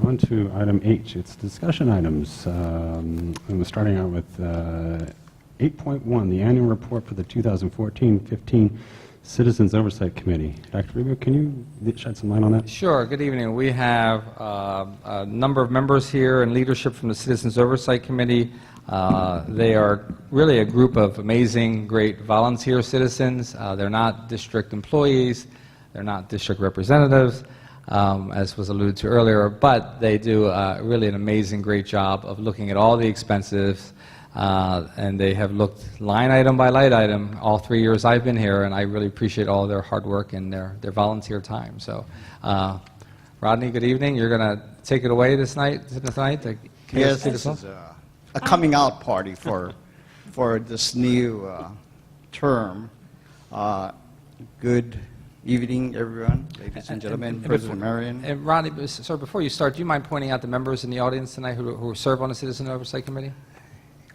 On to item H. It's discussion items. And we're starting out with 8.1, the annual report for the 2014-15 Citizens Oversight Committee. Dr. Rubio, can you shed some light on that? Sure. Good evening. We have a number of members here and leadership from the Citizens Oversight Committee. They are really a group of amazing, great volunteer citizens. They're not district employees. They're not district representatives, as was alluded to earlier, but they do really an amazing, great job of looking at all the expenses, and they have looked line item by line item all 3 years I've been here, and I really appreciate all their hard work and their volunteer time. So, Rodney, good evening. You're going to take it away this night? Yes, this is a coming out party for this new term. Good evening, everyone, ladies and gentlemen, President Marion. And Rodney, sir, before you start, do you mind pointing out the members in the audience tonight who serve on the Citizen Oversight Committee?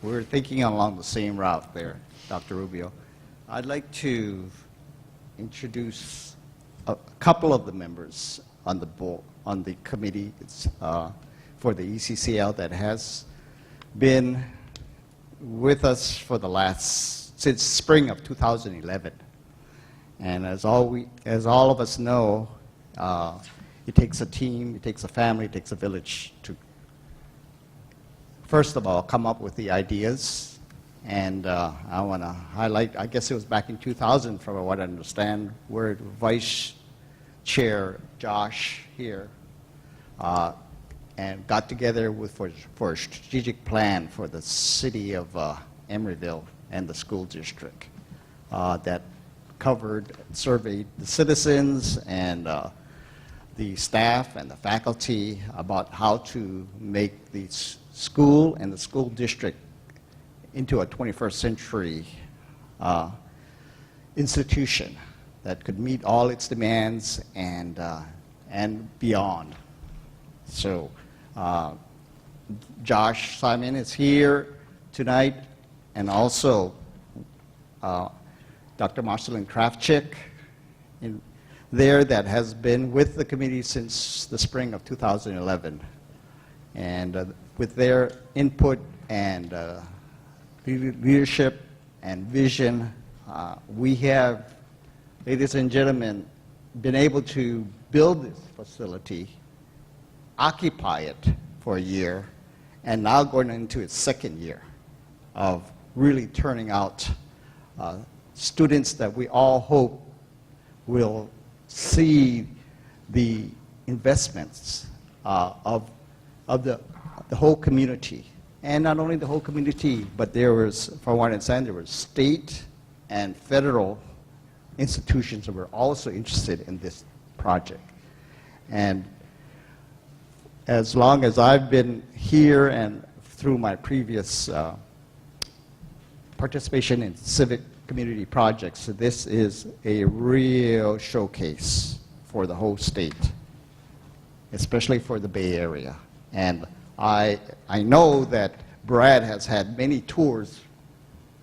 We're thinking along the same route there, Dr. Rubio. I'd like to introduce a couple of the members on the board, on the committee for the ECCL that has been with us for since spring of 2011. And as all of us know, it takes a team, it takes a family, it takes a village to, first of all, come up with the ideas. And I want to highlight, I guess it was back in 2000, from what I understand, where Vice Chair Josh here and got together for a strategic plan for the city of Emeryville and the school district that covered, surveyed the citizens and the staff and the faculty about how to make the school and the school district into a 21st century institution that could meet all its demands and beyond. So Josh Simon is here tonight, and also Dr. Marceline Kravchik there that has been with the committee since the spring of 2011. And with their input and leadership and vision, we have, ladies and gentlemen, been able to build this facility, occupy it for a year, and now going into its second year of really turning out students that we all hope will see the investments of the whole community. And not only the whole community, but there was, from what I understand, there were state and federal institutions that were also interested in this project. And as long as I've been here and through my previous participation in civic community projects, this is a real showcase for the whole state, especially for the Bay Area. And I know that Brad has had many tours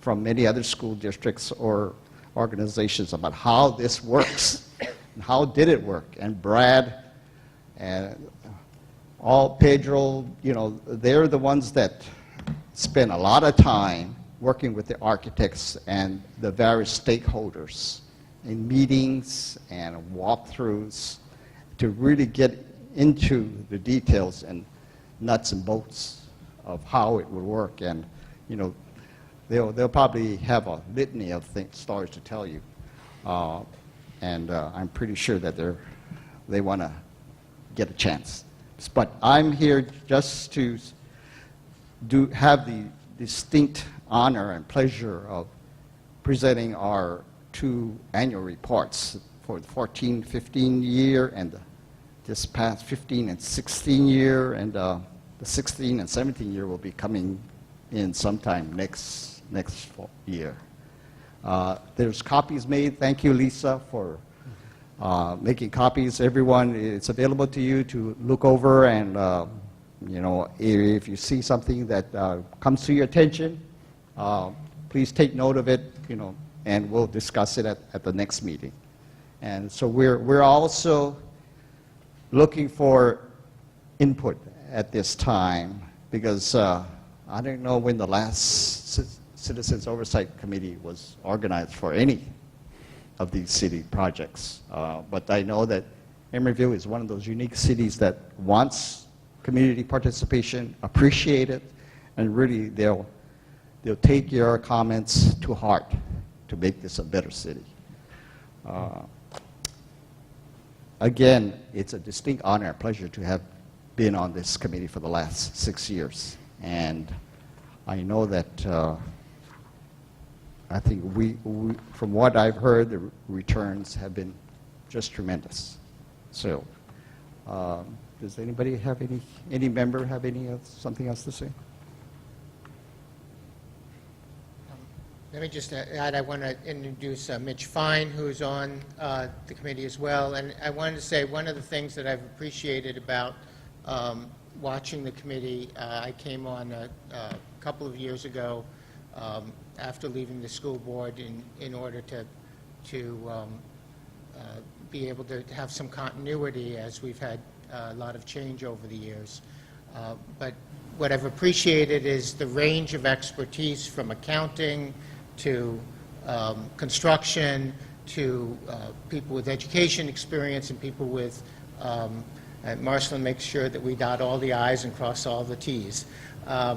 from many other school districts or organizations about how this works and how did it work. And Brad and Pedro, you know, they're the ones that spend a lot of time working with the architects and the various stakeholders in meetings and walkthroughs to really get into the details and nuts and bolts of how it would work. And, you know, they'll probably have a litany of stories to tell you. And I'm pretty sure that they want to get a chance. But I'm here just to have the distinct honor and pleasure of presenting our two annual reports for the 14-15 year and this past 15 and 16 year, and the 16 and 17 year will be coming in sometime next year. There's copies made. Thank you, Lisa, for making copies. Everyone, it's available to you to look over, and you know, if you see something that comes to your attention, please take note of it, you know, and we'll discuss it at the next meeting. And so we're also looking for input at this time because I don't know when the last Citizens Oversight Committee was organized for any of these city projects. But I know that Emeryville is one of those unique cities that wants community participation, appreciate it, and really they'll take your comments to heart to make this a better city. Again, it's a distinct honor and pleasure to have been on this committee for the last 6 years. And I know that I think from what I've heard, the returns have been just tremendous. So, does anybody have any member have something else to say? Let me just add, I want to introduce Mitch Fine, who's on the committee as well. And I wanted to say one of the things that I've appreciated about watching the committee, I came on a couple of years ago after leaving the school board in order to be able to have some continuity as we've had a lot of change over the years. But what I've appreciated is the range of expertise from accounting to construction to people with education experience and people with, Marcelin makes sure that we dot all the I's and cross all the T's. I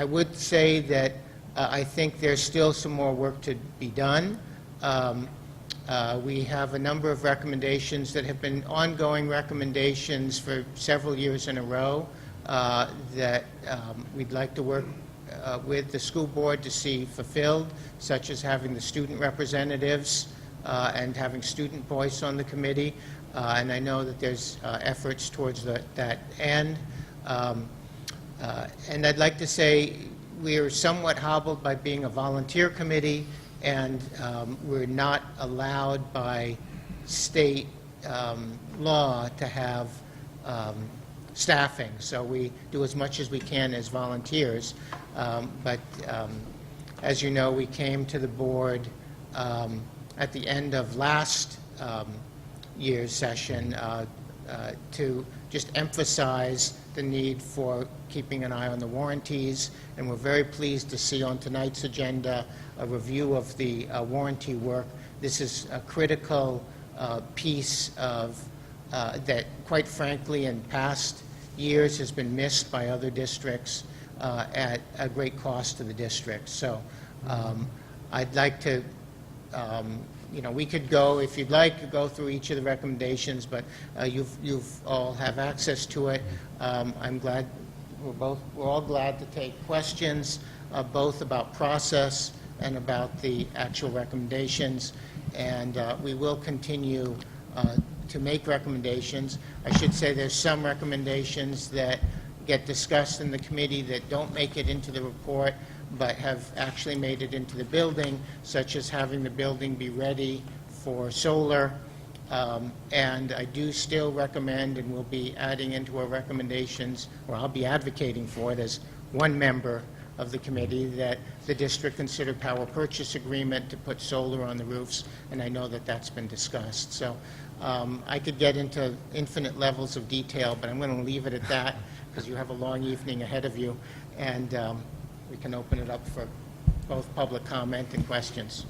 would say that I think there's still some more work to be done. We have a number of recommendations that have been ongoing recommendations for several years in a row that we'd like to work with the school board to see fulfilled, such as having the student representatives and having student voice on the committee. And I know that there's efforts towards that end. And I'd like to say we are somewhat hobbled by being a volunteer committee, and we're not allowed by state law to have staffing. So we do as much as we can as volunteers. But as you know, we came to the board at the end of last year's session to just emphasize the need for keeping an eye on the warranties, and we're very pleased to see on tonight's agenda a review of the warranty work. This is a critical piece of that, quite frankly, in past years has been missed by other districts at a great cost to the district. So I'd like to, we could go, if you'd like, go through each of the recommendations, but you've all have access to it. I'm glad we're all glad to take questions, both about process and about the actual recommendations, and we will continue to make recommendations. I should say there's some recommendations that get discussed in the committee that don't make it into the report, but have actually made it into the building, such as having the building be ready for solar. And I do still recommend, and we'll be adding into our recommendations, or I'll be advocating for it as one member of the committee, that the district consider power purchase agreement to put solar on the roofs, and I know that that's been discussed. So I could get into infinite levels of detail, but I'm going to leave it at that because you have a long evening ahead of you, and we can open it up for both public comment and questions.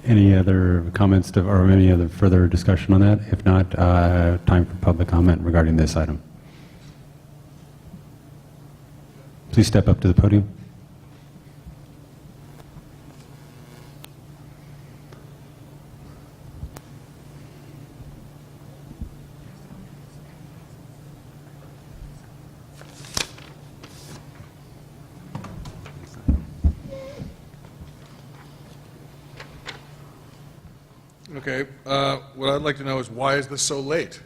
Any other comments or any other further discussion on that? If not, time for public comment regarding this item. Please step up to the podium. Okay, what I'd like to know is why is this so late?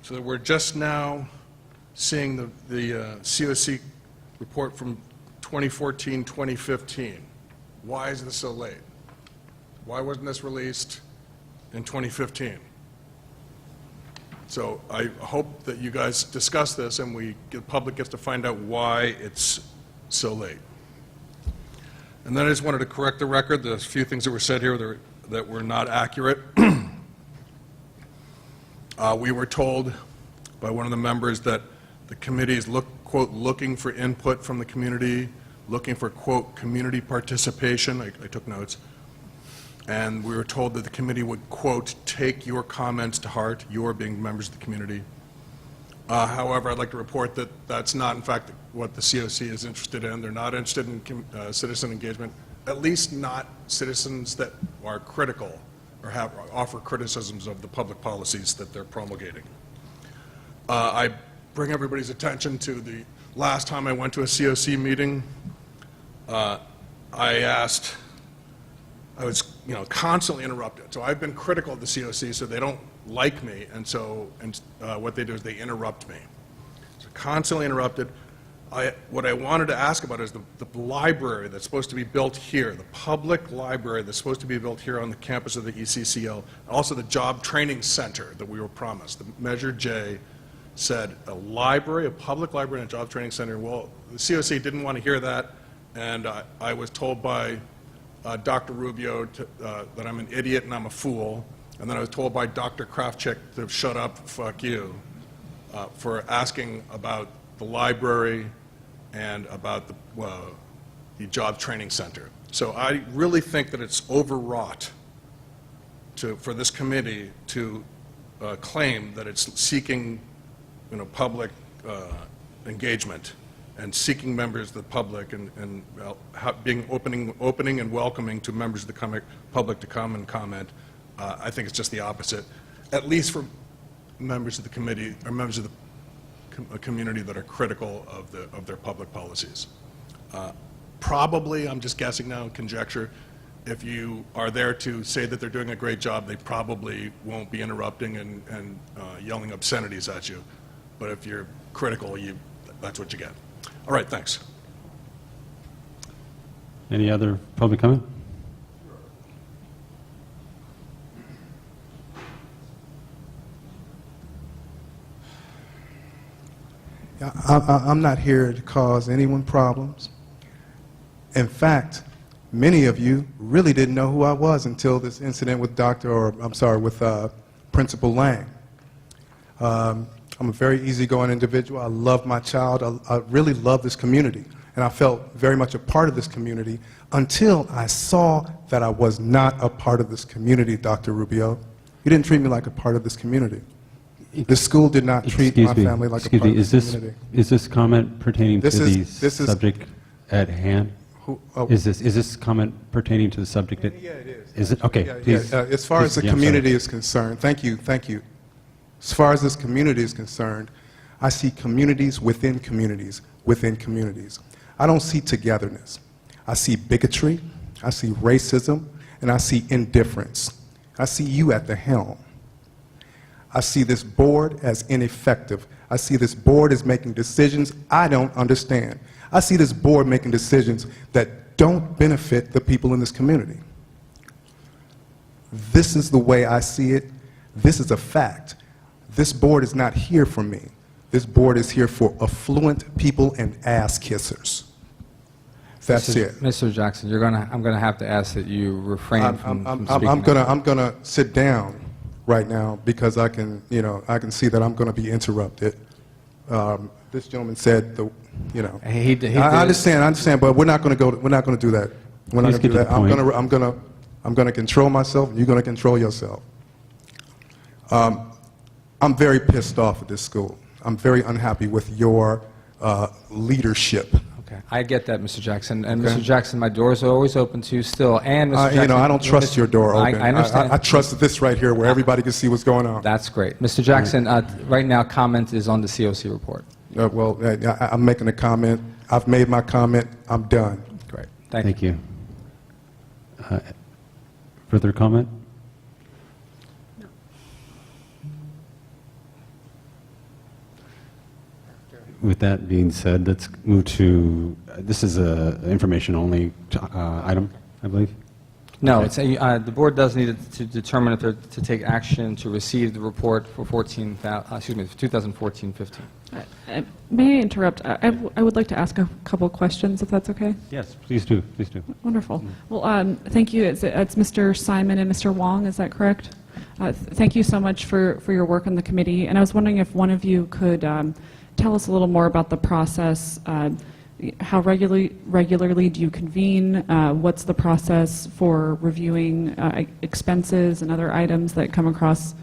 So that we're just now seeing the COC report from 2014-2015. Why is this so late? Why wasn't this released in 2015? So I hope that you guys discuss this and the public gets to find out why it's so late. And then I just wanted to correct the record. There's a few things that were said here that were not accurate. We were told by one of the members that the committee is, quote, looking for input from the community, looking for, quote, community participation. I took notes. And we were told that the committee would, quote, take your comments to heart, your being members of the community. However, I'd like to report that that's not, in fact, what the COC is interested in. They're not interested in citizen engagement, at least not citizens that are critical or offer criticisms of the public policies that they're promulgating. I bring everybody's attention to the last time I went to a COC meeting. I was, constantly interrupted. So I've been critical of the COC, so they don't like me, and what they do is they interrupt me. So constantly interrupted. What I wanted to ask about is the library that's supposed to be built here, the public library that's supposed to be built here on the campus of the ECCL, also the job training center that we were promised. The Measure J said a library, a public library and a job training center. Well, the COC didn't want to hear that, and I was told by Dr. Rubio that I'm an idiot and I'm a fool, and then I was told by Dr. Kravchik to shut up, fuck you, for asking about the library and about the job training center. So I really think that it's overwrought for this committee to claim that it's seeking public engagement and seeking members of the public and being opening and welcoming to members of the public to come and comment. I think it's just the opposite, at least for members of the committee or members of the community that are critical of their public policies. Probably, I'm just guessing now, conjecture, if you are there to say that they're doing a great job, they probably won't be interrupting and yelling obscenities at you. But if you're critical, that's what you get. All right, thanks. Any other public comment? I'm not here to cause anyone problems. In fact, many of you really didn't know who I was until this incident with Principal Lang. I'm a very easygoing individual. I love my child. I really love this community. And I felt very much a part of this community until I saw that I was not a part of this community, Dr. Rubio. You didn't treat me like a part of this community. The school did not treat my family like a part of this community. Is this comment pertaining to the subject at hand? Is this comment pertaining to the subject? Yeah, it is. Is it? Okay, please. As far as the community is concerned, thank you. As far as this community is concerned, I see communities within communities within communities. I don't see togetherness. I see bigotry, I see racism, and I see indifference. I see you at the helm. I see this board as ineffective. I see this board as making decisions I don't understand. I see this board making decisions that don't benefit the people in this community. This is the way I see it. This is a fact. This board is not here for me. This board is here for affluent people and ass kissers. That's it. Mr. Jackson, I'm going to have to ask that you refrain from speaking. I'm going to sit down right now because I can see that I'm going to be interrupted. This gentleman said I understand, but we're not going to do that. We're not going to do that. I'm going to control myself, and you're going to control yourself. I'm very pissed off at this school. I'm very unhappy with your leadership. Okay, I get that, Mr. Jackson. And Mr. Jackson, my doors are always open to you still. And Mr. Jackson, I don't trust your door open. I understand. I trust this right here where everybody can see what's going on. That's great. Mr. Jackson, right now, comment is on the COC report. I'm making a comment. I've made my comment. I'm done. Great. Thank you. Further comment? With that being said, let's move to, this is an information-only item, I believe? No, it's the board does need to determine if they're to take action to receive the report for 2014-15. May I interrupt? I would like to ask a couple questions, if that's okay. Yes, please do. Please do. Wonderful. Well, thank you. It's Mr. Simon and Mr. Wong, is that correct? Thank you so much for your work on the committee. And I was wondering if one of you could tell us a little more about the process. How regularly do you convene? What's the process for reviewing expenses and other items that come across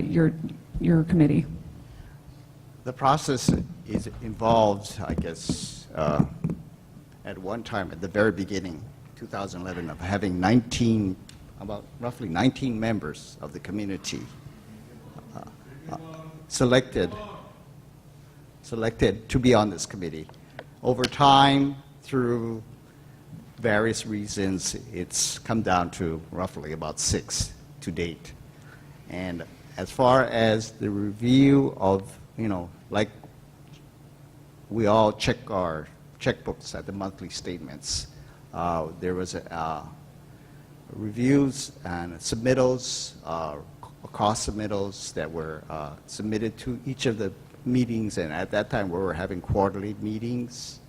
your committee? The process involves, I guess, at one time, at the very beginning, 2011, of having about roughly 19 members of the community selected to be on this committee. Over time, through various reasons, it's come down to roughly about 6 to date. And as far as the review of, like we all check our checkbooks at the monthly statements, there was reviews and submittals, cost submittals that were submitted to each of the meetings, and at that time we were having quarterly meetings.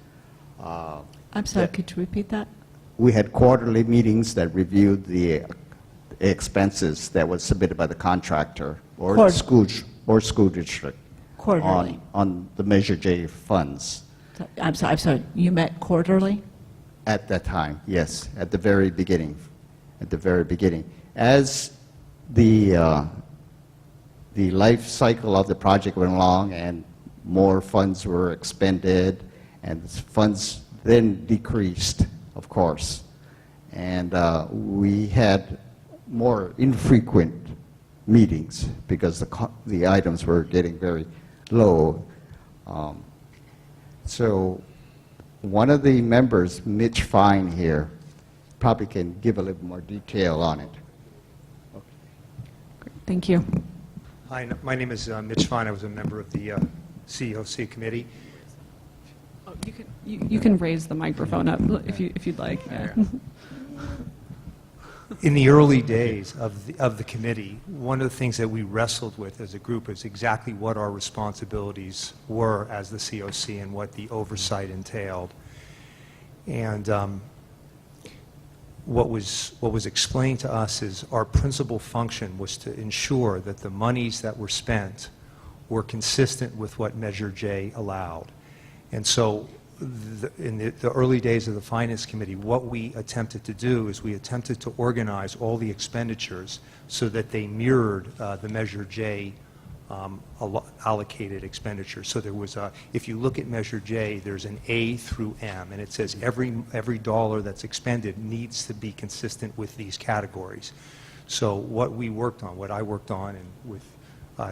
I'm sorry, could you repeat that? We had quarterly meetings that reviewed the expenses that was submitted by the contractor or the school district Quarterly. on the Measure J funds. I'm sorry, you met quarterly? At that time, yes, at the very beginning. As the life cycle of the project went along and more funds were expended, and funds then decreased, of course. And we had more infrequent meetings because the items were getting very low. So one of the members, Mitch Fine here, probably can give a little more detail on it. Thank you. Hi, my name is Mitch Fine. I was a member of the COC committee. Oh, you can raise the microphone up if you'd like. Yeah. In the early days of the committee, one of the things that we wrestled with as a group is exactly what our responsibilities were as the COC and what the oversight entailed. And what was explained to us is our principal function was to ensure that the monies that were spent were consistent with what Measure J allowed. And so in the early days of the Finance Committee, what we attempted to do is we attempted to organize all the expenditures so that they mirrored the Measure J allocated expenditures. So there was if you look at Measure J, there's an A through M, and it says every dollar that's expended needs to be consistent with these categories. So what I worked on, and with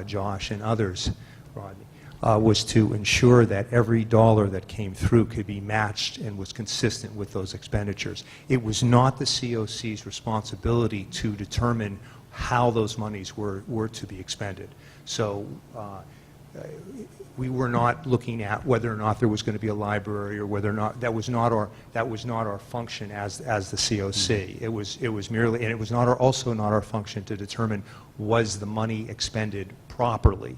Josh and others, Rodney, was to ensure that every dollar that came through could be matched and was consistent with those expenditures. It was not the COC's responsibility to determine how those monies were to be expended. So we were not looking at whether or not there was going to be a library or whether or not that was not our function as the COC. It was merely, and it was also not our function to determine was the money expended properly,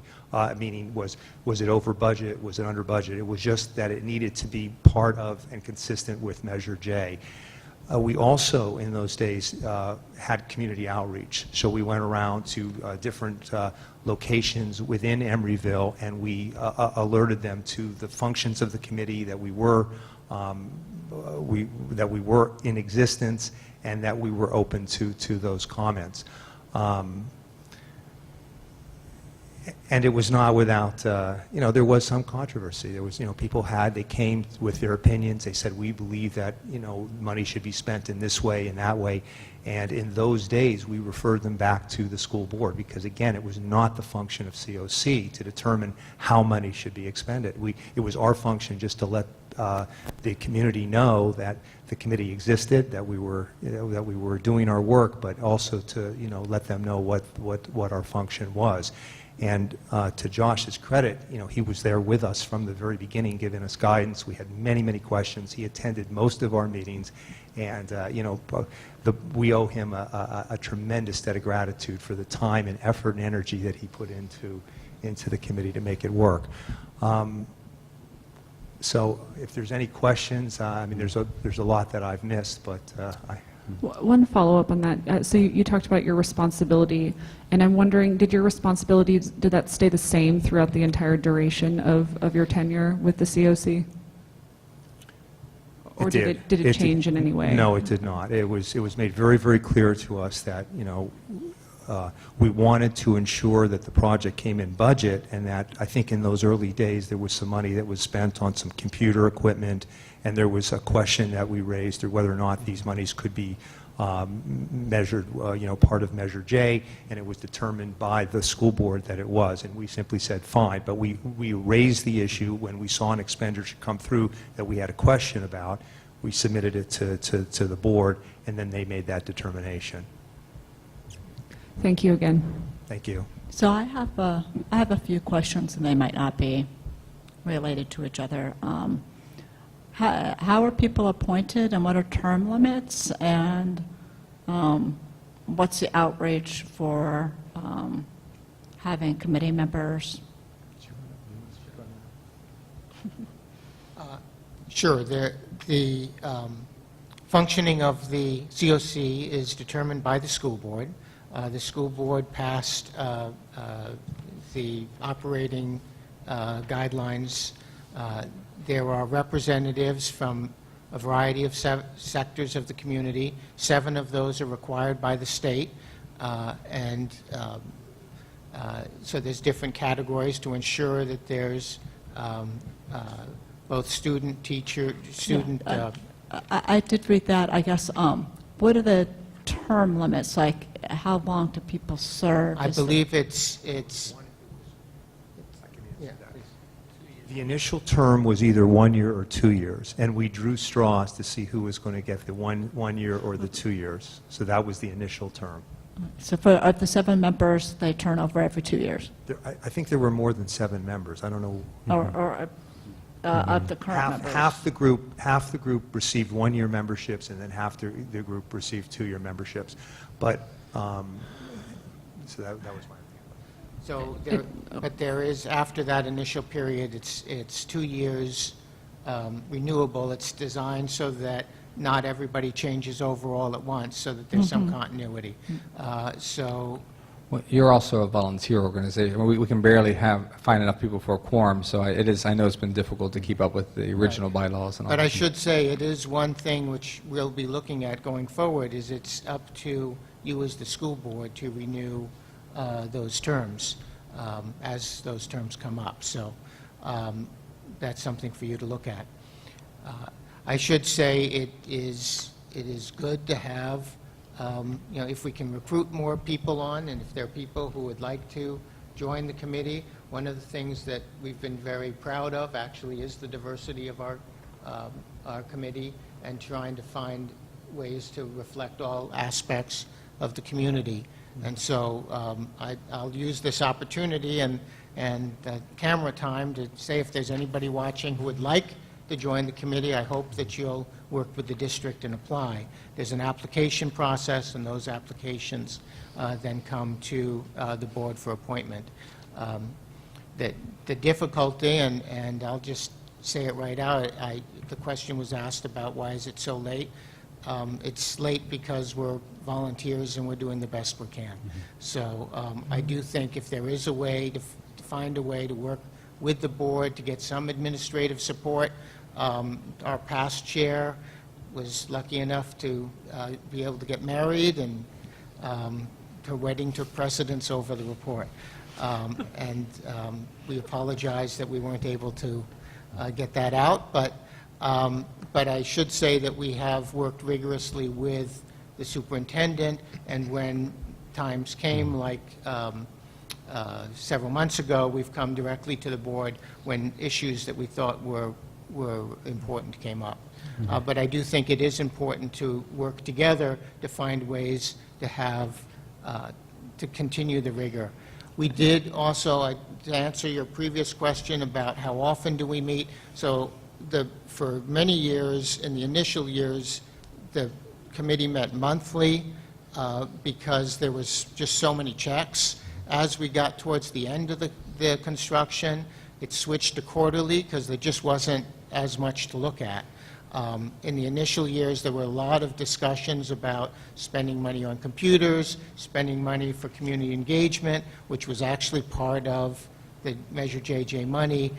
meaning was it over budget, was it under budget. It was just that it needed to be part of and consistent with Measure J. We also, in those days, had community outreach. So we went around to different locations within Emeryville, and we alerted them to the functions of the committee, that we were in existence, and that we were open to those comments. And it was not without, there was some controversy. There was, they came with their opinions. They said, we believe that, money should be spent in this way and that way. And in those days, we referred them back to the school board because, again, it was not the function of COC to determine how money should be expended. It was our function just to let the community know that the committee existed, that we were doing our work, but also to, let them know what our function was. And to Josh's credit, he was there with us from the very beginning, giving us guidance. We had many, many questions. He attended most of our meetings, and we owe him a tremendous debt of gratitude for the time and effort and energy that he put into the committee to make it work. So if there's any questions, there's a lot that I've missed, but One follow-up on that. So you talked about your responsibility, and I'm wondering, did your responsibilities, did that stay the same throughout the entire duration of your tenure with the COC? Or did it change in any way? No, it did not. It was made very, very clear to us that, we wanted to ensure that the project came in budget, and that I think in those early days there was some money that was spent on some computer equipment, and there was a question that we raised of whether or not these monies could be measured, part of Measure J, and it was determined by the school board that it was, and we simply said fine. But we raised the issue when we saw an expenditure come through that we had a question about. We submitted it to the board, and then they made that determination. Thank you again. Thank you. So I have a few questions, and they might not be related to each other. How are people appointed, and what are term limits, and what's the outreach for having committee members? Sure. The functioning of the COC is determined by the school board. The school board passed the operating guidelines. There are representatives from a variety of sectors of the community. 7 of those are required by the state, and so there's different categories to ensure that there's both student, teacher, student. I did read that. I guess, what are the term limits? Like, how long do people serve? I believe it's yeah. The initial term was either 1 year or 2 years, and we drew straws to see who was going to get the one year or the 2 years. So that was the initial term. So for of the 7 members, they turn over every 2 years? I think there were more than 7 members. I don't know. Or of the current members? Half the group received 1-year memberships, and then half the group received 2-year memberships. But so that was my. So, but there is, after that initial period, it's 2 years renewable. It's designed so that not everybody changes over all at once, so that there's some continuity. Well, you're also a volunteer organization. I mean, we can barely find enough people for a quorum, so I know it's been difficult to keep up with the original bylaws and all. But I should say, it is one thing which we'll be looking at going forward, is it's up to you as the school board to renew those terms as those terms come up. So that's something for you to look at. I should say it is good to have, if we can recruit more people on, and if there are people who would like to join the committee. One of the things that we've been very proud of, actually, is the diversity of our committee, and trying to find ways to reflect all aspects of the community. And so I'll use this opportunity and camera time to say, if there's anybody watching who would like to join the committee, I hope that you'll work with the district and apply. There's an application process, and those applications then come to the board for appointment. The difficulty, and I'll just say it right out, the question was asked about why is it so late. It's late because we're volunteers and we're doing the best we can. So I do think if there is a way to find a way to work with the board to get some administrative support. Our past chair was lucky enough to be able to get married, and her wedding took precedence over the report. We apologize that we weren't able to get that out, but I should say that we have worked rigorously with the superintendent, and when times came, like several months ago, we've come directly to the board when issues that we thought were important came up. But I do think it is important to work together to find ways to have, to continue the rigor. We did also, to answer your previous question about how often do we meet, so for many years, in the initial years, the committee met monthly because there was just so many checks. As we got towards the end of the construction, it switched to quarterly because there just wasn't as much to look at. In the initial years, there were a lot of discussions about spending money on computers, spending money for community engagement, which was actually part of the Measure JJ money.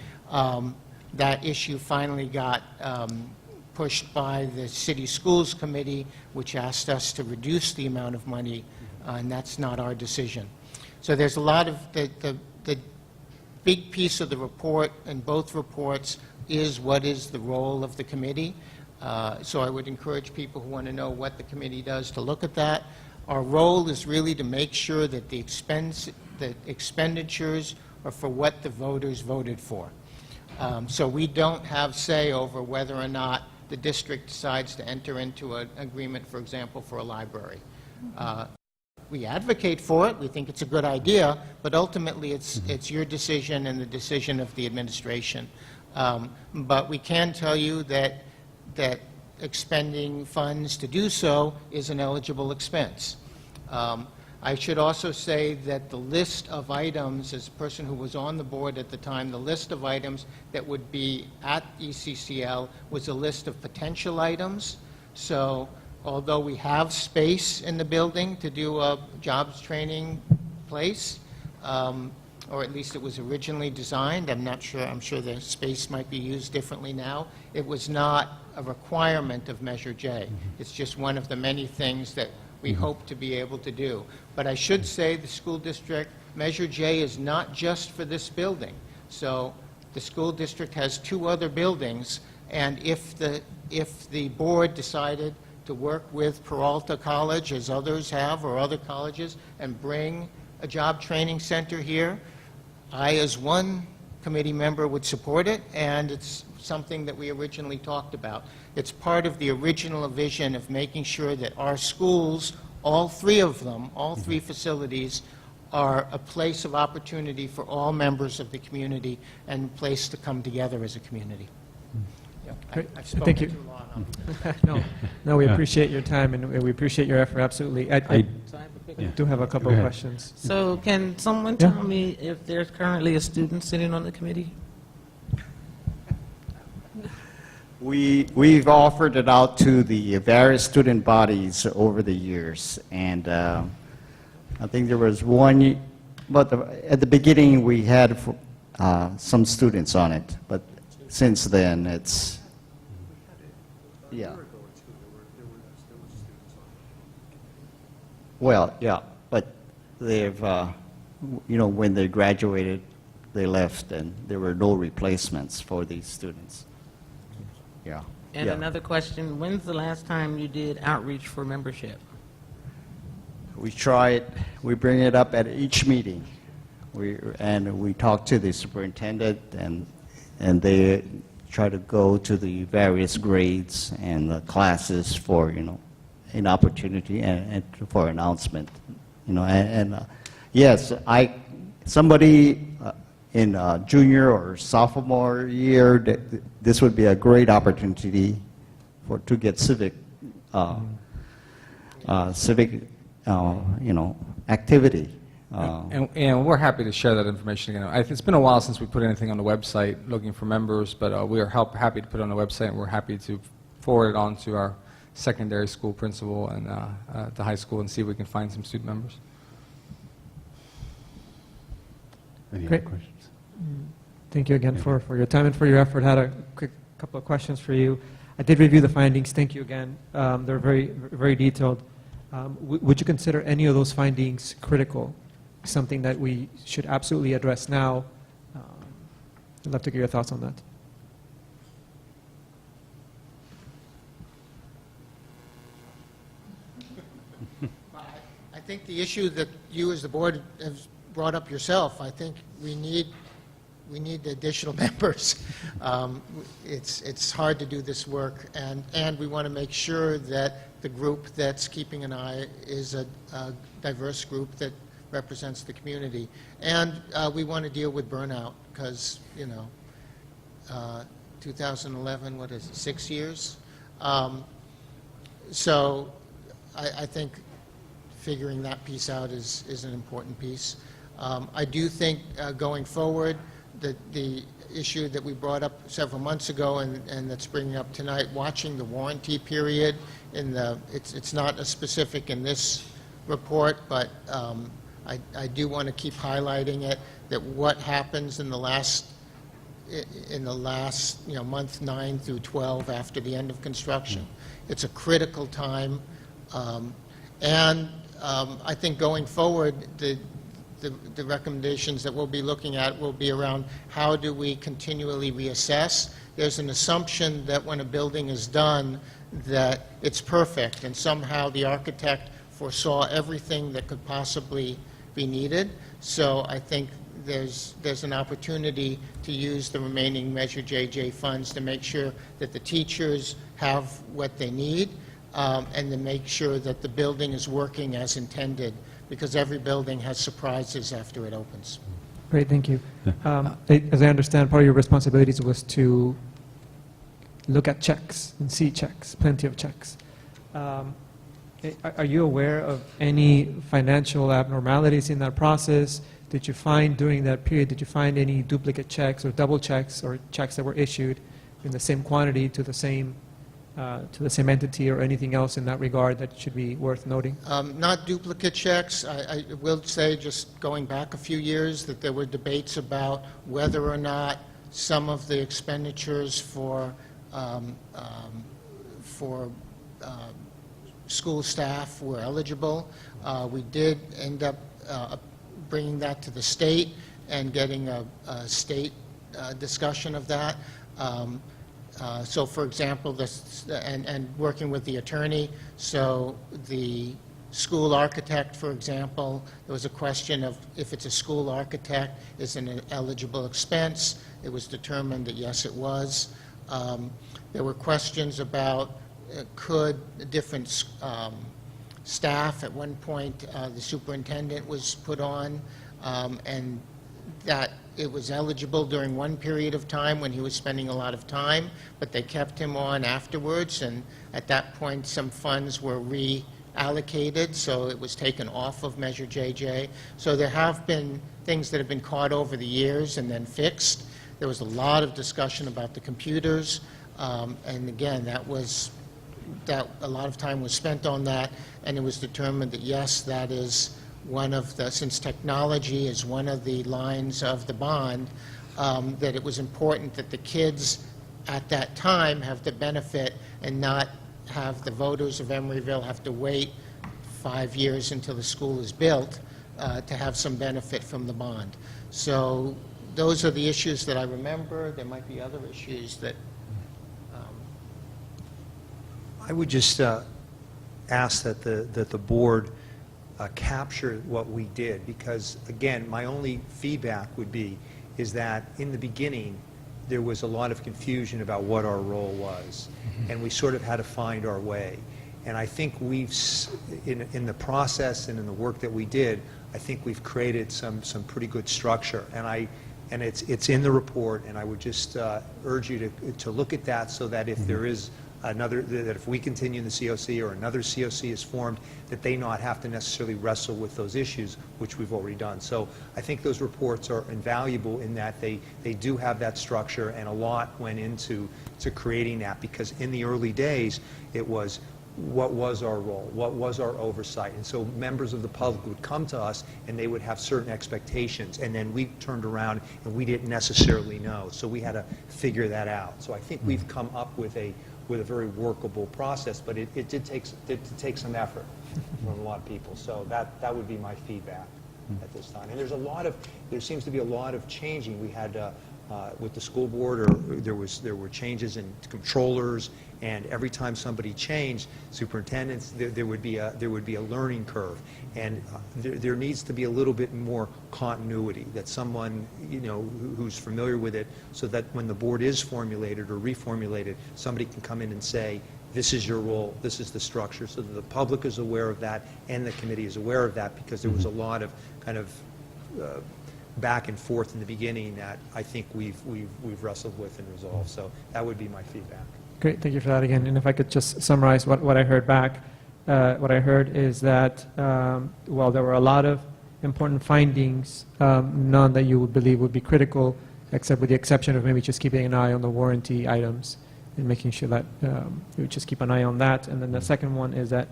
That issue finally got pushed by the City Schools Committee, which asked us to reduce the amount of money, and that's not our decision. So there's a lot of, the big piece of the report in both reports is what is the role of the committee. So I would encourage people who want to know what the committee does to look at that. Our role is really to make sure that the expenditures are for what the voters voted for. So we don't have say over whether or not the district decides to enter into an agreement, for example, for a library. We advocate for it, we think it's a good idea, but ultimately it's your decision and the decision of the administration. But we can tell you that expending funds to do so is an eligible expense. I should also say that the list of items, as a person who was on the board at the time, the list of items that would be at ECCL was a list of potential items. So although we have space in the building to do a jobs training place, or at least it was originally designed, I'm not sure, I'm sure the space might be used differently now. It was not a requirement of Measure J. It's just one of the many things that we hope to be able to do. But I should say the school district, Measure J is not just for this building. So the school district has 2 other buildings, and if the board decided to work with Peralta College, as others have, or other colleges, and bring a job training center here, I, as one committee member, would support it, and it's something that we originally talked about. It's part of the original vision of making sure that our schools, all 3 of them, all 3 facilities, are a place of opportunity for all members of the community and a place to come together as a community. Yeah, Great. I've spoken Thank you. too long. No, we Yeah. appreciate your time and we appreciate your effort, absolutely. I do have a couple Go of ahead. questions. So can someone Yeah. tell me if there's currently a student sitting on the committee? We've offered it out to the various student bodies over the years, and I think there was one, but at the beginning we had some students on it, but since then it's, yeah. Well, yeah, but they've, you know, when they graduated, they left, and there were no replacements for these students. Yeah. And yeah. another question, when's the last time you did outreach for membership? We try it, we bring it up at each meeting. We talk to the superintendent, and they try to go to the various grades and the classes for, you know, an opportunity and for announcement. You know, yes, somebody in junior or sophomore year, this would be a great opportunity to get civic, you know, activity. And we're happy to share that information again. It's been a while since we put anything on the website looking for members, but we are happy to put it on the website, and we're happy to forward it on to our secondary school principal and the high school and see if we can find some student members. Any Great. other questions? Thank you again for your time and for your effort. I had a quick couple of questions for you. I did review the findings. Thank you again. They're very, very detailed. Would you consider any of those findings critical, something that we should absolutely address now? I'd love to get your thoughts on that. I think the issue that you as the board have brought up yourself, I think we need additional members. It's hard to do this work, and we want to make sure that the group that's keeping an eye is a diverse group that represents the community. And we want to deal with burnout because, you know, 2011, what is it, 6 years? So I think figuring that piece out is an important piece. I do think going forward that the issue that we brought up several months ago and that's bringing up tonight, watching the warranty period it's not a specific in this report, but I do want to keep highlighting it, that what happens in the last month 9 through 12 after the end of construction. It's a critical time, and I think going forward, the recommendations that we'll be looking at will be around how do we continually reassess. There's an assumption that when a building is done that it's perfect, and somehow the architect foresaw everything that could possibly be needed. So I think there's an opportunity to use the remaining Measure JJ funds to make sure that the teachers have what they need, and to make sure that the building is working as intended, because every building has surprises after it opens. Great, thank you. As I understand, part of your responsibilities was to look at checks and see checks, plenty of checks. Are you aware of any financial abnormalities in that process? Did you find during that period, did you find any duplicate checks or double checks or checks that were issued in the same quantity to the same entity, or anything else in that regard that should be worth noting? Not duplicate checks. I will say, just going back a few years, that there were debates about whether or not some of the expenditures for school staff were eligible. We did end up bringing that to the state and getting a state discussion of that. So, for example, and working with the attorney, so the school architect, for example, there was a question of if it's a school architect, is it an eligible expense? It was determined that yes, it was. There were questions about could different staff, at one point the superintendent was put on, and that it was eligible during one period of time when he was spending a lot of time, but they kept him on afterwards, and at that point some funds were reallocated, so it was taken off of Measure JJ. So there have been things that have been caught over the years and then fixed. There was a lot of discussion about the computers, and again, that a lot of time was spent on that, and it was determined that yes, that is one of the, since technology is one of the lines of the bond, that it was important that the kids at that time have the benefit and not have the voters of Emeryville have to wait 5 years until the school is built to have some benefit from the bond. So those are the issues that I remember. There might be other issues that... I would just ask that the board capture what we did, because again, my only feedback would be is that in the beginning there was a lot of confusion about what our role was, and we sort of had to find our way. And I think we've, in the process and in the work that we did, I think we've created some pretty good structure. And it's in the report, and I would just urge you to look at that, so that if there is another, that if we continue in the COC or another COC is formed, that they not have to necessarily wrestle with those issues, which we've already done. So I think those reports are invaluable in that they do have that structure, and a lot went into creating that, because in the early days it was, what was our role? What was our oversight? And so members of the public would come to us and they would have certain expectations, and then we turned around and we didn't necessarily know. So we had to figure that out. So I think we've come up with a very workable process, but it did take some effort from a lot of people. So that would be my feedback at this time. And there seems to be a lot of changing. We had with the school board, or there were changes in controllers, and every time somebody changed superintendents, there would be a learning curve, and there needs to be a little bit more continuity, that someone who's familiar with it, so that when the board is formulated or reformulated, somebody can come in and say, this is your role, this is the structure, so that the public is aware of that and the committee is aware of that, because there was a lot of kind of back and forth in the beginning that I think we've wrestled with and resolved. So that would be my feedback. Great, thank you for that again. And if I could just summarize what I heard back, what I heard is that while there were a lot of important findings, none that you would believe would be critical except with the exception of maybe just keeping an eye on the warranty items and making sure that you just keep an eye on that. And then the second one is that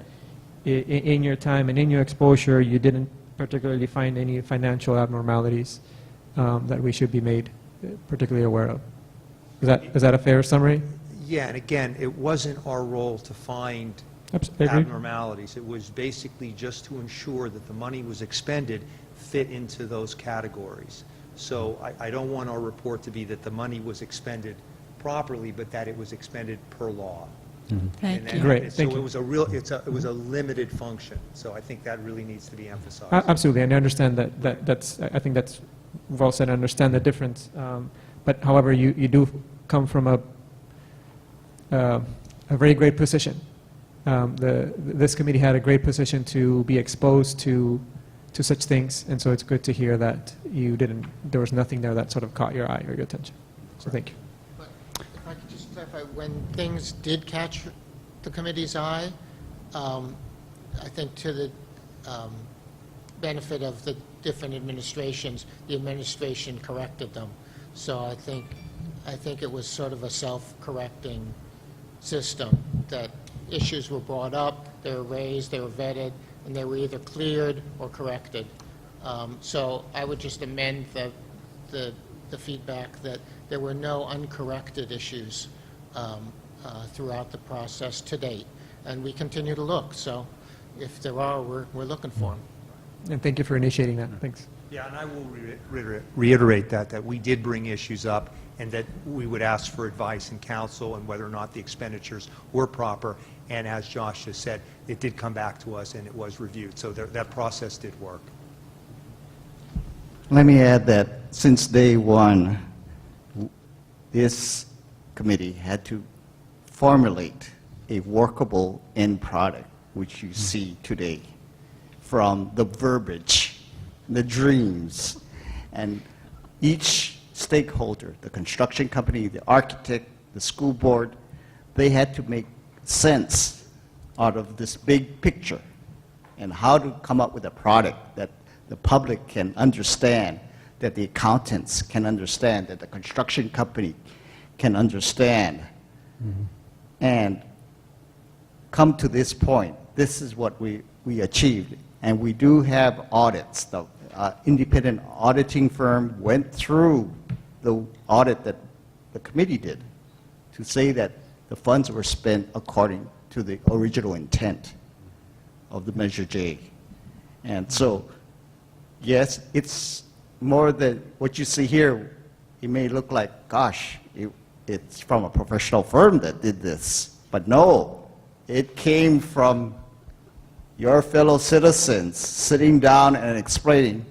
in your time and in your exposure, you didn't particularly find any financial abnormalities that we should be made particularly aware of. Is that a fair summary? Yeah, and again, it wasn't our role to find I agree. abnormalities. It was basically just to ensure that the money was expended fit into those categories. So I don't want our report to be that the money was expended properly, but that it was expended per law. Thank you. Great, thank So you. it was a real, it was a limited function. So I think that really needs to be emphasized. Absolutely, and I understand that's, I think that's well said, I understand the difference. But however, you do come from a very great position. This committee had a great position to be exposed to such things, and so it's good to hear that there was nothing there that sort of caught your eye or your attention. So thank you. But if I could just clarify, when things did catch the committee's eye, I think to the benefit of the different administrations, the administration corrected them. So I think it was sort of a self-correcting system, that issues were brought up, they were raised, they were vetted, and they were either cleared or corrected. So I would just amend the feedback that there were no uncorrected issues throughout the process to date. And we continue to look, so if there are, we're looking for them. And thank you for initiating that. Thanks. Yeah, and I will reiterate that we did bring issues up and that we would ask for advice and counsel on whether or not the expenditures were proper. And as Josh just said, it did come back to us and it was reviewed. So that process did work. Let me add that since day one, this committee had to formulate a workable end product, which you see today, from the verbiage, the dreams, and each stakeholder, the construction company, the architect, the school board, they had to make sense out of this big picture and how to come up with a product that the public can understand, that the accountants can understand, that the construction company can understand. And come to this point, this is what we achieved. And we do have audits. The independent auditing firm went through the audit that the committee did to say that the funds were spent according to the original intent of the Measure J. And so, yes, it's more than what you see here. It may look like, gosh, it's from a professional firm that did this. But no, it came from your fellow citizens sitting down and explaining,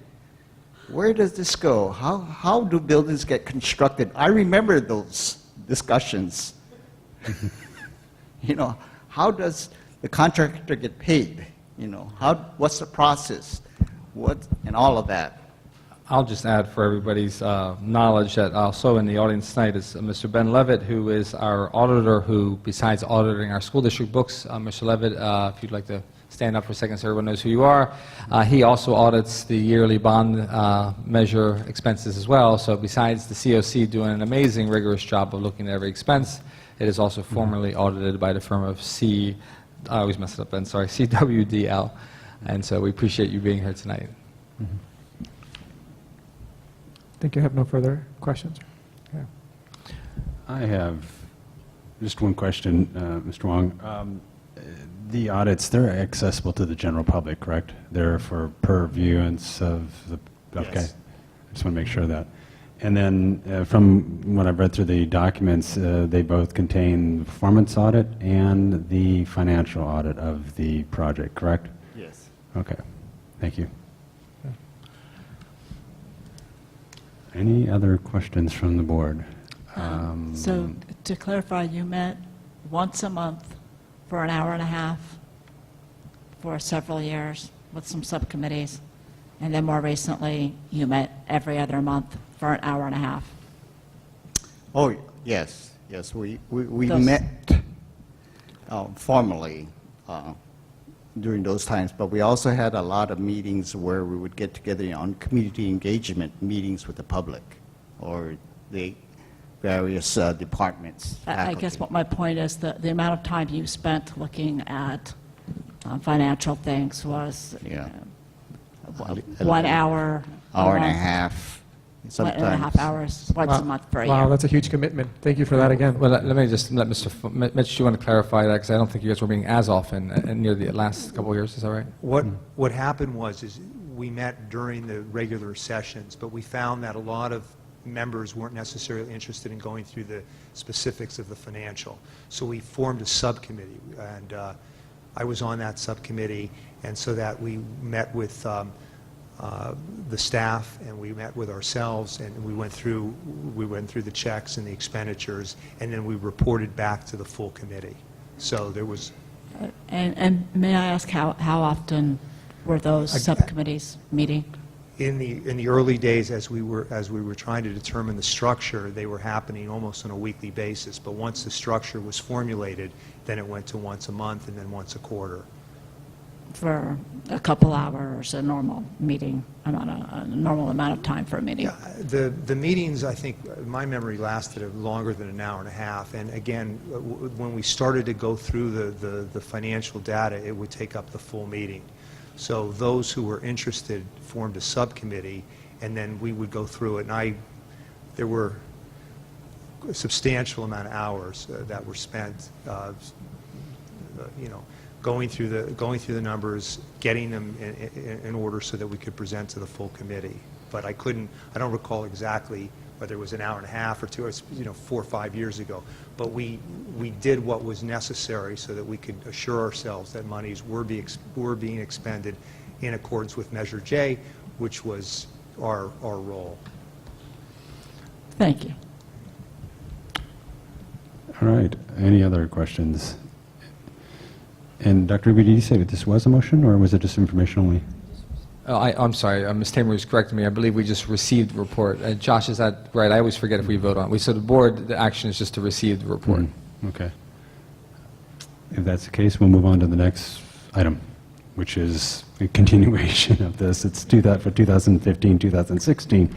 where does this go? How do buildings get constructed? I remember those discussions. You know, how does the contractor get paid? You know, what's the process? And all of that. I'll just add for everybody's knowledge that also in the audience tonight is Mr. Ben Levitt, who is our auditor, who, besides auditing our school district books, Mr. Levitt, if you'd like to stand up for a second so everyone knows who you are, he also audits the yearly bond measure expenses as well. So besides the COC doing an amazing, rigorous job of looking at every expense, it is also formally audited by the firm of I always mess it up, Ben, sorry, CWDL. And so we appreciate you being here tonight. I think you have no further questions. Yeah. I have just one question, Mr. Wong. The audits, they're accessible to the general public, correct? They're for purviews of the, okay. Yes. I just want to make sure of that. And then from what I've read through the documents, they both contain the performance audit and the financial audit of the project, correct? Yes. Okay, thank you. Any other questions from the board? So to clarify, you met once a month for an hour and a half for several years with some subcommittees, and then more recently, you met every other month for an hour and a half. Oh, yes, yes. We Those- met formally during those times, but we also had a lot of meetings where we would get together on community engagement meetings with the public or the various departments. I guess faculty. what my point is, the amount of time you spent looking at financial things was Yeah. 1 hour. Hour and a month, half. 1.5 hours, once a month for a Wow, year. that's a huge commitment. Thank you for that again. Well, let me just let Mr. Mitch, do you want to clarify that? Because I don't think you guys were meeting as often near the last couple of years, is that right? What happened was is we met during the regular sessions, but we found that a lot of members weren't necessarily interested in going through the specifics of the financial. So we formed a subcommittee, and I was on that subcommittee, and so that we met with the staff, and we met with ourselves, and we went through the checks and the expenditures, and then we reported back to the full committee. So there was And may I ask how often were those subcommittees meeting? in the early days, as we were trying to determine the structure, they were happening almost on a weekly basis. But once the structure was formulated, then it went to once a month and then once a quarter. For a couple hours, a normal meeting, a normal amount of time for a meeting? Yeah, the meetings, I think, my memory lasted longer than an hour and a half. And again, when we started to go through the financial data, it would take up the full meeting. So those who were interested formed a subcommittee, and then we would go through it. And there were a substantial amount of hours that were spent, going through the numbers, getting them in order so that we could present to the full committee. But I don't recall exactly whether it was an hour and a half or 2 hours, 4 or 5 years ago. But we did what was necessary so that we could assure ourselves that monies were being expended in accordance with Measure J, which was our role. Thank you. All right. Any other questions? And Dr. Ruby, did you say that this was a motion, or was it just information only? I'm sorry, Ms. Tamer was correcting me. I believe we just received the report. Josh, is that right? I always forget if we vote on it. So the board, the action is just to receive the report. Okay. If that's the case, we'll move on to the next item, which is a continuation of this. It's for 2015-2016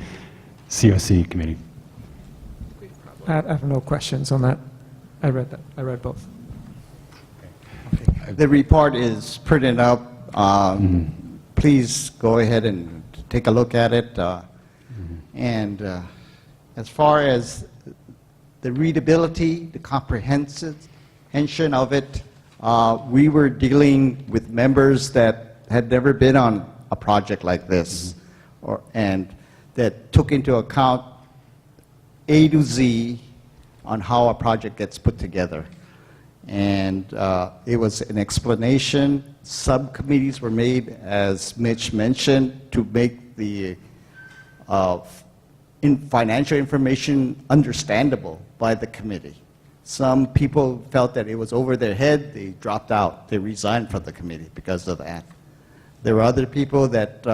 COC committee. I have no questions on that. I read that. I read both. The report is printed up. Please go ahead and take a look at it. And as far as the readability, the comprehension of it, we were dealing with members that had never been on a project like this, and that took into account A to Z on how a project gets put together. And it was an explanation. Subcommittees were made, as Mitch mentioned, to make the financial information understandable by the committee. Some people felt that it was over their head. They dropped out. They resigned from the committee because of that. There were other people that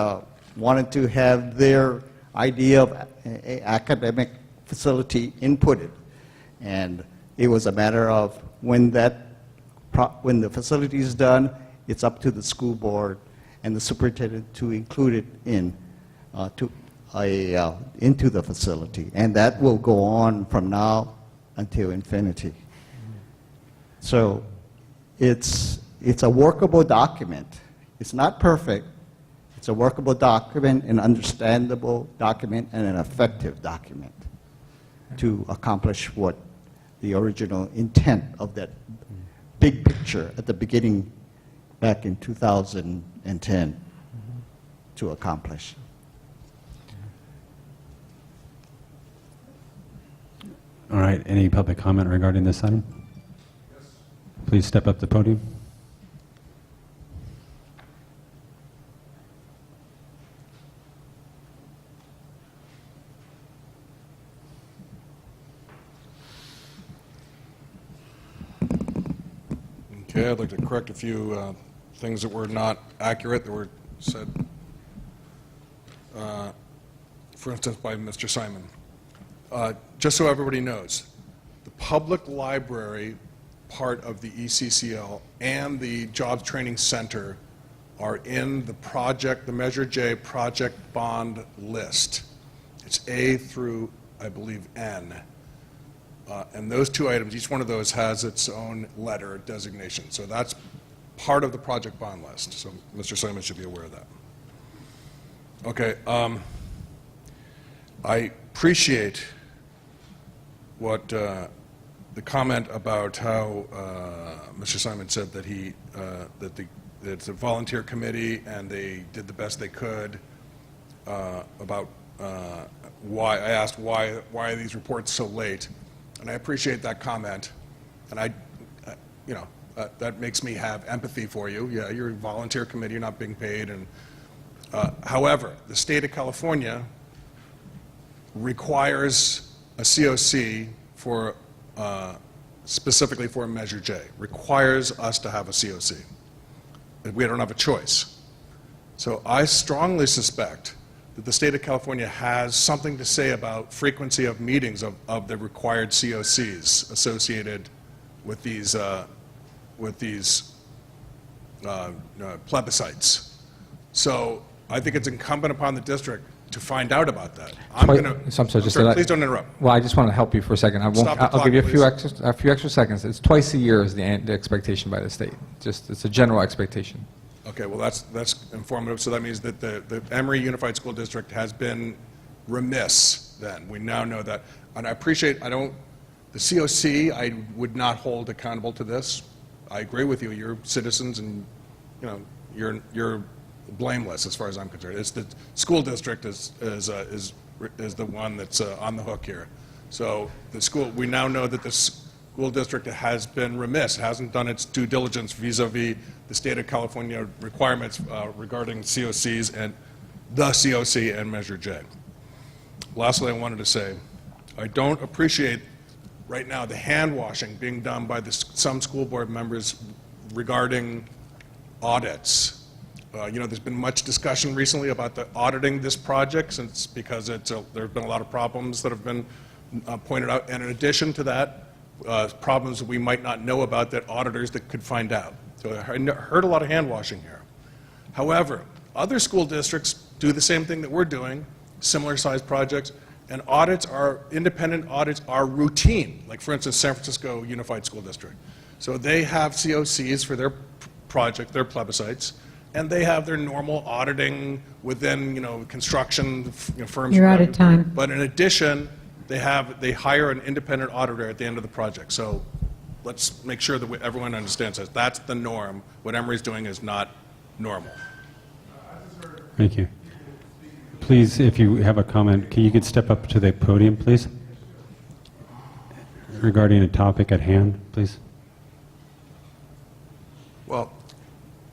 wanted to have their idea of an academic facility inputted. And it was a matter of when the facility is done, it's up to the school board and the superintendent to include it into the facility. And that will go on from now until infinity. So it's a workable document. It's not perfect. It's a workable document, an understandable document, and an effective document to accomplish what the original intent of that big picture at the beginning back in 2010 to accomplish. All right. Any public comment regarding this item? Please step up to the podium. Okay, I'd like to correct a few things that were not accurate, that were said, for instance, by Mr. Simon. Just so everybody knows, the public library part of the ECCL and the Jobs Training Center are in the Measure J project bond list. It's A through I believe, N. And those two items, each one of those has its own letter designation. So that's part of the project bond list. So Mr. Simon should be aware of that. Okay. I appreciate what the comment about how Mr. Simon said that that it's a volunteer committee and they did the best they could about why I asked why are these reports so late, and I appreciate that comment, and that makes me have empathy for you. Yeah, you're a volunteer committee, you're not being paid, and however, the state of California requires a COC for specifically for Measure J, requires us to have a COC. We don't have a choice. So I strongly suspect that the state of California has something to say about frequency of meetings of the required COCs associated with these plebiscites. So I think it's incumbent upon the district to find out about that. Please don't interrupt. Well, I just want to help you for a second. I'll give you a few extra seconds. It's twice a year is the expectation by the state. It's a general expectation. Okay, well, that's informative. So that means that the Emory Unified School District has been remiss then. We now know that. And I appreciate, the COC, I would not hold accountable to this. I agree with you. You're citizens and, you're blameless as far as I'm concerned. It's the school district is the one that's on the hook here. So we now know that the school district has been remiss, hasn't done its due diligence vis-a-vis the state of California requirements regarding COCs and the COC and Measure J. Lastly, I wanted to say, I don't appreciate right now the hand washing being done by some school board members regarding audits. There's been much discussion recently about auditing this project because there have been a lot of problems that have been pointed out, and in addition to that, problems that we might not know about that auditors that could find out. So I heard a lot of hand washing here. However, other school districts do the same thing that we're doing, similar sized projects, and independent audits are routine. Like for instance, San Francisco Unified School District. So they have COCs for their project, their plebiscites, and they have their normal auditing within, construction firms. You're out of time. But in addition, they hire an independent auditor at the end of the project. So let's make sure that everyone understands that. That's the norm. What Emory's doing is not normal. Thank you. Please, if you have a comment, you could step up to the podium, please, regarding a topic at hand, please. Well,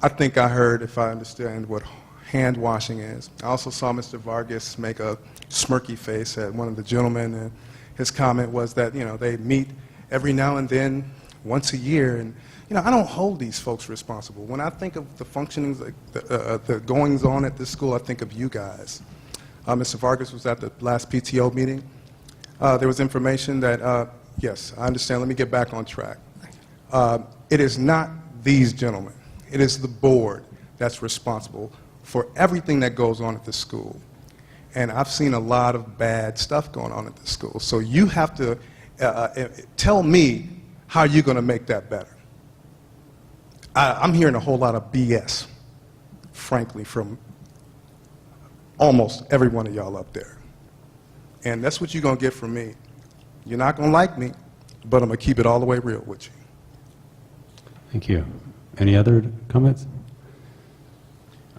I think I heard, if I understand, what hand washing is. I also saw Mr. Vargas make a smirky face at one of the gentlemen, and his comment was that, they meet every now and then, once a year, and, I don't hold these folks responsible. When I think of the functionings, the goings-on at this school, I think of you guys. Mr. Vargas was at the last PTO meeting. There was information that, yes, I understand. Let me get back on track. It is not these gentlemen. It is the board that's responsible for everything that goes on at the school. And I've seen a lot of bad stuff going on at the school. So you have to tell me how you're going to make that better. I'm hearing a whole lot of BS, frankly, from almost every one of y'all up there. And that's what you're going to get from me. You're not going to like me, but I'm going to keep it all the way real with you. Thank you. Any other comments?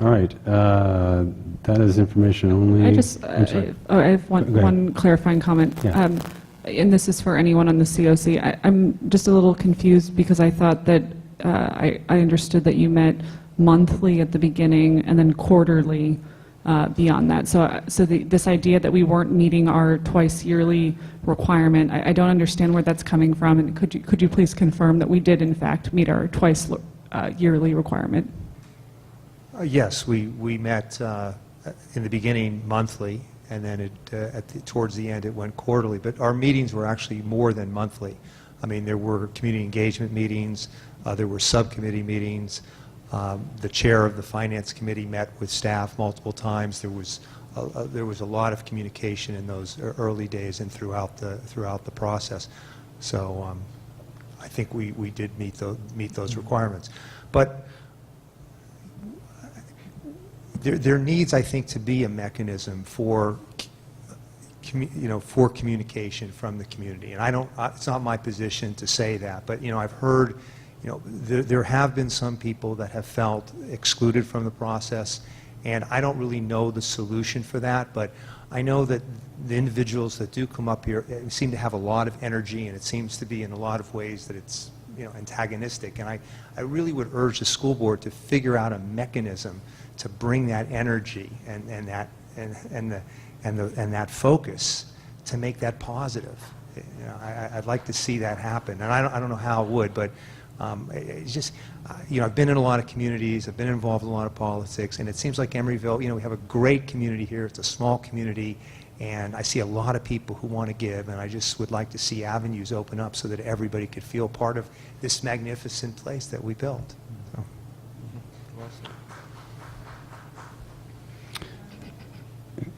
All right. That is information only. I have one clarifying comment. Yeah. And this is for anyone on the COC. I'm just a little confused because I thought that I understood that you met monthly at the beginning and then quarterly beyond that. So this idea that we weren't meeting our twice yearly requirement, I don't understand where that's coming from. And could you please confirm that we did in fact meet our twice yearly requirement? Yes, we met in the beginning monthly, and then towards the end it went quarterly. But our meetings were actually more than monthly. I mean, there were community engagement meetings, there were subcommittee meetings. The chair of the finance committee met with staff multiple times. There was there was a lot of communication in those early days and throughout the process. So I think we did meet those requirements. But there needs, I think, to be a mechanism for for communication from the community. And it's not my position to say that, but I've heard, there have been some people that have felt excluded from the process, and I don't really know the solution for that, but I know that the individuals that do come up here seem to have a lot of energy, and it seems to be in a lot of ways that it's antagonistic. And I really would urge the school board to figure out a mechanism to bring that energy and that focus to make that positive. I'd like to see that happen, and I don't know how it would, but it's just, I've been in a lot of communities, I've been involved in a lot of politics, and it seems like Emeryville, we have a great community here. It's a small community, and I see a lot of people who want to give, and I just would like to see avenues open up so that everybody could feel part of this magnificent place that we built. So.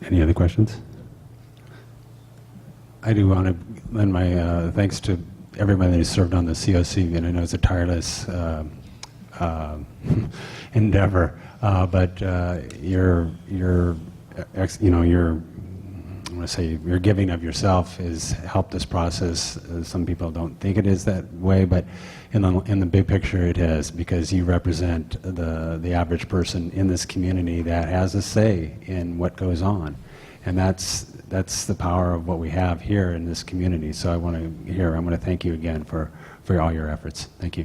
Any other questions? I do want to lend my thanks to everybody that has served on the COC, and I know it's a tireless endeavor, but your I want to say your giving of yourself has helped this process. Some people don't think it is that way, but in the big picture it is, because you represent the average person in this community that has a say in what goes on, and that's the power of what we have here in this community. So I want to thank you again for all your efforts. Thank you.